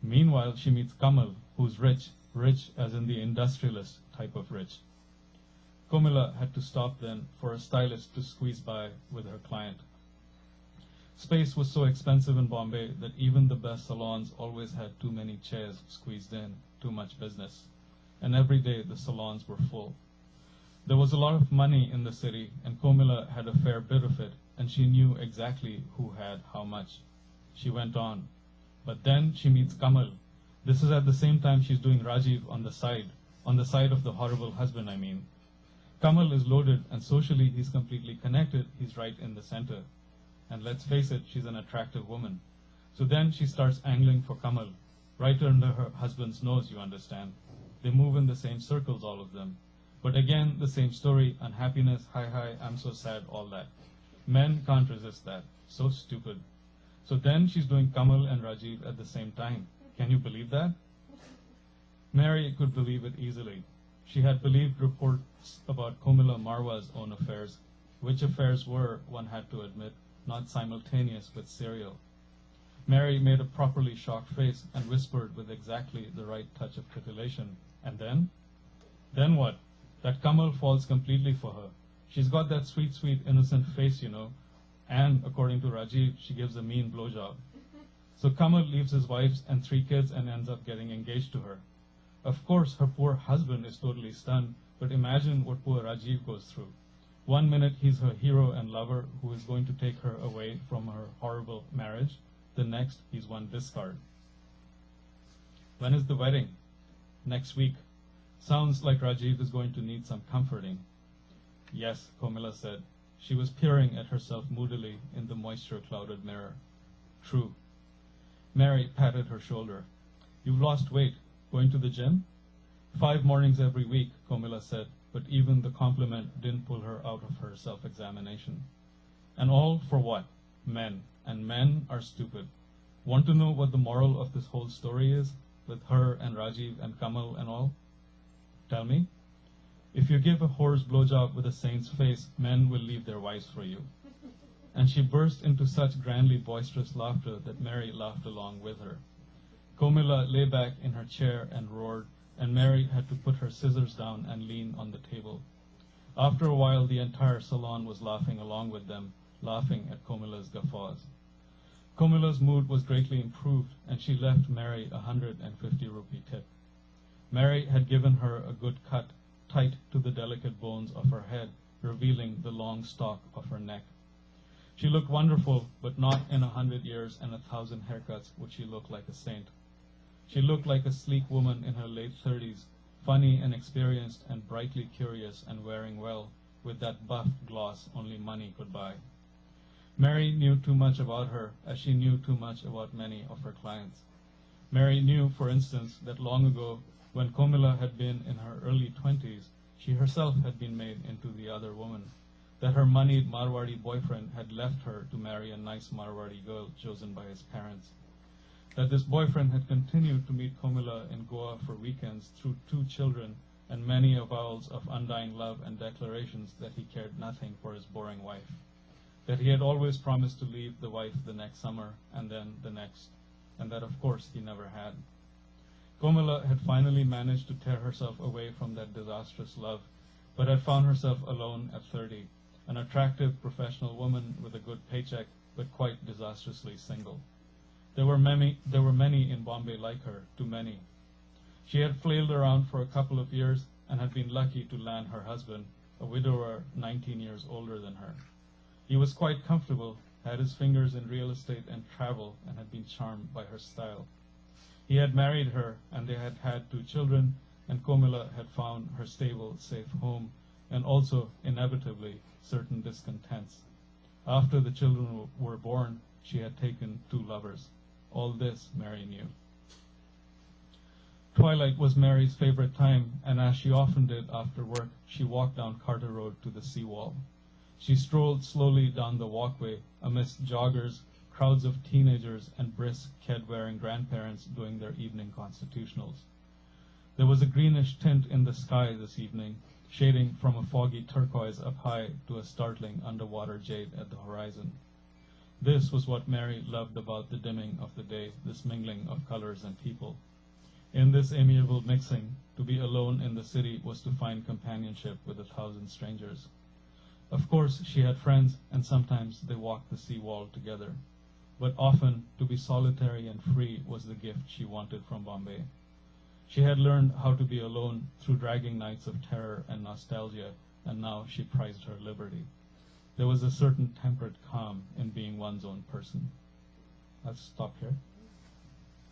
Meanwhile, she meets Kamal, who's rich, rich as in the industrialist type of rich. Komila had to stop then for a stylist to squeeze by with her client. Space was so expensive in Bombay that even the best salons always had too many chairs squeezed in, too much business. And every day the salons were full. There was a lot of money in the city, and Komila had a fair bit of it, and she knew exactly who had how much. She went on. But then she meets Kamal. This is at the same time she's doing Rajiv on the side of the horrible husband, I mean. Kamal is loaded, and socially he's completely connected. He's right in the center. And let's face it, she's an attractive woman. So then she starts angling for Kamal, right under her husband's nose, you understand. They move in the same circles, all of them. But again, the same story, unhappiness, hi, I'm so sad, all that. Men can't resist that. So stupid. So then she's doing Kamal and Rajiv at the same time. Can you believe that? Mary could believe it easily. She had believed reports about Komila Marwa's own affairs, which affairs were, one had to admit, not simultaneous with serial. Mary made a properly shocked face and whispered with exactly the right touch of titillation. And then? Then what? That Kamal falls completely for her. She's got that sweet, sweet, innocent face, you know, and, according to Rajiv, she gives a mean blowjob. So Kamal leaves his wives and 3 kids and ends up getting engaged to her. Of course, her poor husband is totally stunned, but imagine what poor Rajiv goes through. 1 minute he's her hero and lover who is going to take her away from her horrible marriage. The next, he's one discard. When is the wedding? Next week. Sounds like Rajiv is going to need some comforting. Yes, Komila said. She was peering at herself moodily in the moisture-clouded mirror. True. Mary patted her shoulder. You've lost weight. Going to the gym? 5 mornings every week, Komila said, but even the compliment didn't pull her out of her self-examination. And all for what? Men. And men are stupid. Want to know what the moral of this whole story is, with her and Rajiv and Kamal and all? Tell me. If you give a whore's blowjob with a saint's face, men will leave their wives for you. And she burst into such grandly boisterous laughter that Mary laughed along with her. Komila lay back in her chair and roared, and Mary had to put her scissors down and lean on the table. After a while, the entire salon was laughing along with them, laughing at Komila's guffaws. Komila's mood was greatly improved, and she left Mary a 150 rupee tip. Mary had given her a good cut, tight to the delicate bones of her head, revealing the long stalk of her neck. She looked wonderful, but not in 100 years and 1,000 haircuts would she look like a saint. She looked like a sleek woman in her late 30s, funny and experienced and brightly curious and wearing well, with that buff gloss only money could buy. Mary knew too much about her, as she knew too much about many of her clients. Mary knew, for instance, that long ago, when Komila had been in her early 20s, she herself had been made into the other woman, that her moneyed Marwadi boyfriend had left her to marry a nice Marwadi girl chosen by his parents, that this boyfriend had continued to meet Komila in Goa for weekends through 2 children and many avowals of undying love and declarations that he cared nothing for his boring wife, that he had always promised to leave the wife the next summer and then the next, and that of course he never had. Komila had finally managed to tear herself away from that disastrous love, but had found herself alone at 30, an attractive professional woman with a good paycheck, but quite disastrously single. There were many in Bombay like her, too many. She had flailed around for a couple of years and had been lucky to land her husband, a widower 19 years older than her. He was quite comfortable, had his fingers in real estate and travel, and had been charmed by her style. He had married her, and they had had 2 children, and Komila had found her stable, safe home, and also, inevitably, certain discontents. After the children were born, she had taken 2 lovers. All this Mary knew. Twilight was Mary's favorite time, and as she often did after work, she walked down Carter Road to the seawall. She strolled slowly down the walkway amidst joggers, crowds of teenagers, and brisk, kid-wearing grandparents doing their evening constitutionals. There was a greenish tint in the sky this evening, shading from a foggy turquoise up high to a startling underwater jade at the horizon. This was what Mary loved about the dimming of the day, this mingling of colors and people. In this amiable mixing, to be alone in the city was to find companionship with 1,000 strangers. Of course, she had friends, and sometimes they walked the sea-wall together. But often, to be solitary and free was the gift she wanted from Bombay. She had learned how to be alone through dragging nights of terror and nostalgia, and now she prized her liberty. There was a certain temperate calm in being one's own person. I'll stop here.